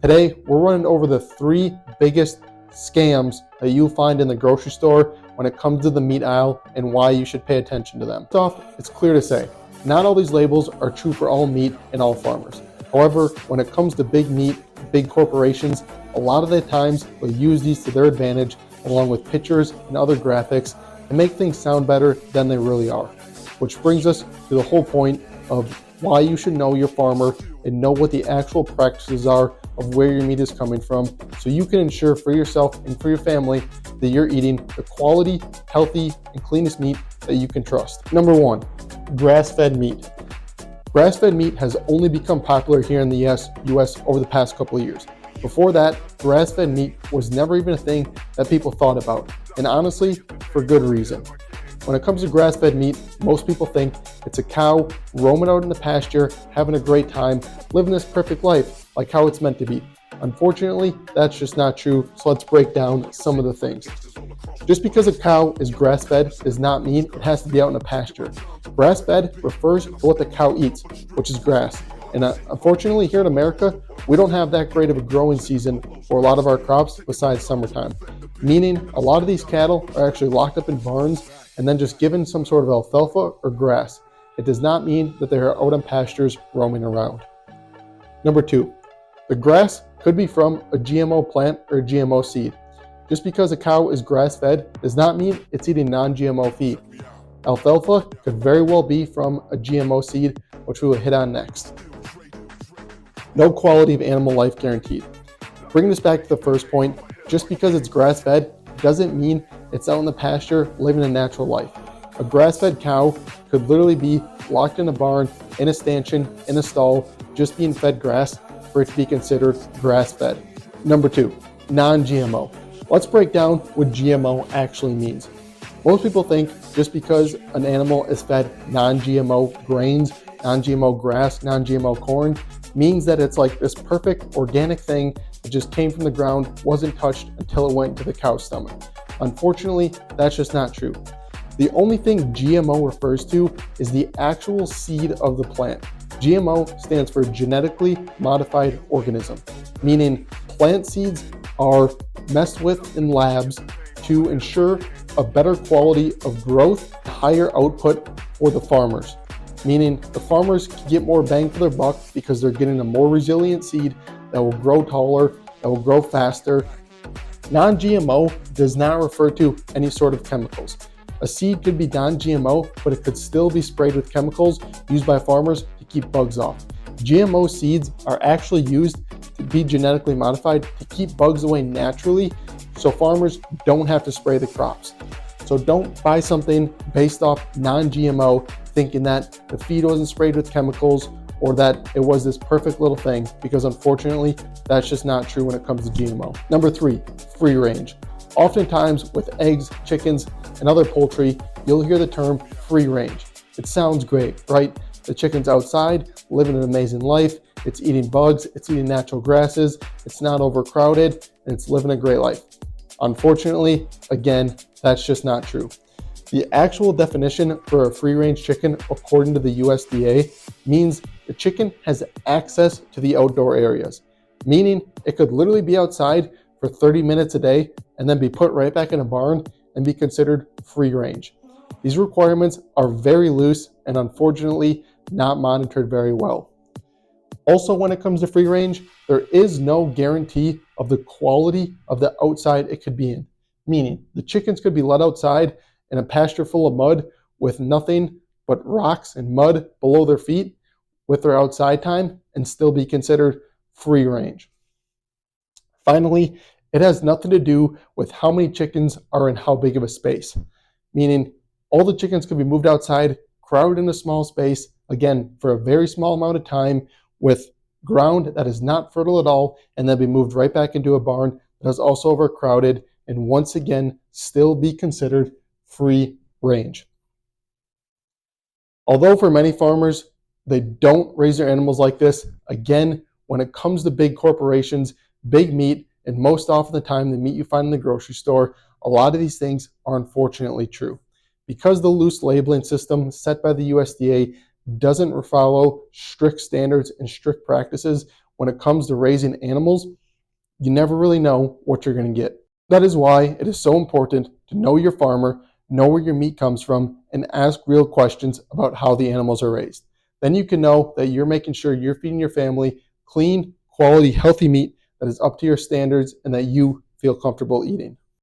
Today, we're running over the 3 biggest scams that you'll find in the grocery store when it comes to the meat aisle and why you should pay attention to them. First off, it's clear to say, not all these labels are true for all meat and all farmers. However, when it comes to big meat, big corporations, a lot of the times they'll use these to their advantage along with pictures and other graphics and make things sound better than they really are. Which brings us to the whole point of why you should know your farmer and know what the actual practices are of where your meat is coming from, so you can ensure for yourself and for your family that you're eating the quality, healthy, and cleanest meat that you can trust. Number 1, grass-fed meat. Grass-fed meat has only become popular here in the US over the past couple of years. Before that, grass-fed meat was never even a thing that people thought about, and honestly, for good reason. When it comes to grass-fed meat, most people think it's a cow roaming out in the pasture, having a great time, living this perfect life like how it's meant to be. Unfortunately, that's just not true, so let's break down some of the things. Just because a cow is grass-fed does not mean it has to be out in a pasture. Grass-fed refers to what the cow eats, which is grass. And unfortunately, here in America, we don't have that great of a growing season for a lot of our crops besides summertime. Meaning, a lot of these cattle are actually locked up in barns and then just given some sort of alfalfa or grass. It does not mean that they are out on pastures roaming around. Number 2, the grass could be from a GMO plant or a GMO seed. Just because a cow is grass-fed does not mean it's eating non-GMO feed. Alfalfa could very well be from a GMO seed, which we will hit on next. No quality of animal life guaranteed. Bringing this back to the first point, just because it's grass-fed doesn't mean it's out in the pasture living a natural life. A grass-fed cow could literally be locked in a barn, in a stanchion, in a stall, just being fed grass for it to be considered grass-fed. Number 2, non-GMO. Let's break down what GMO actually means. Most people think just because an animal is fed non-GMO grains, non-GMO grass, non-GMO corn, means that it's like this perfect organic thing that just came from the ground, wasn't touched until it went to the cow's stomach. Unfortunately, that's just not true. The only thing GMO refers to is the actual seed of the plant. GMO stands for genetically modified organism, meaning plant seeds are messed with in labs to ensure a better quality of growth, higher output for the farmers. Meaning the farmers can get more bang for their buck because they're getting a more resilient seed that will grow taller, that will grow faster. Non-GMO does not refer to any sort of chemicals. A seed could be non-GMO, but it could still be sprayed with chemicals used by farmers to keep bugs off. GMO seeds are actually used to be genetically modified to keep bugs away naturally, so farmers don't have to spray the crops. So don't buy something based off non-GMO thinking that the feed wasn't sprayed with chemicals or that it was this perfect little thing, because unfortunately, that's just not true when it comes to GMO. Number 3, free range. Oftentimes with eggs, chickens, and other poultry, you'll hear the term free range. It sounds great, right? The chicken's outside, living an amazing life. It's eating bugs, it's eating natural grasses, it's not overcrowded, and it's living a great life. Unfortunately, again, that's just not true. The actual definition for a free-range chicken, according to the USDA, means the chicken has access to the outdoor areas, meaning it could literally be outside for 30 minutes a day and then be put right back in a barn and be considered free-range. These requirements are very loose and unfortunately not monitored very well. Also, when it comes to free range, there is no guarantee of the quality of the outside it could be in. Meaning, the chickens could be let outside in a pasture full of mud with nothing but rocks and mud below their feet with their outside time and still be considered free range. Finally, it has nothing to do with how many chickens are in how big of a space. Meaning, all the chickens could be moved outside, crowded in a small space, again, for a very small amount of time, with ground that is not fertile at all, and then be moved right back into a barn that is also overcrowded, and once again, still be considered free range. Although for many farmers, they don't raise their animals like this, again, when it comes to big corporations, big meat, and most often the time the meat you find in the grocery store, a lot of these things are unfortunately true. Because the loose labeling system set by the USDA doesn't follow strict standards and strict practices when it comes to raising animals, you never really know what you're going to get. That is why it is so important to know your farmer, know where your meat comes from, and ask real questions about how the animals are raised. Then you can know that you're making sure you're feeding your family clean, quality, healthy meat that is up to your standards and that you feel comfortable eating.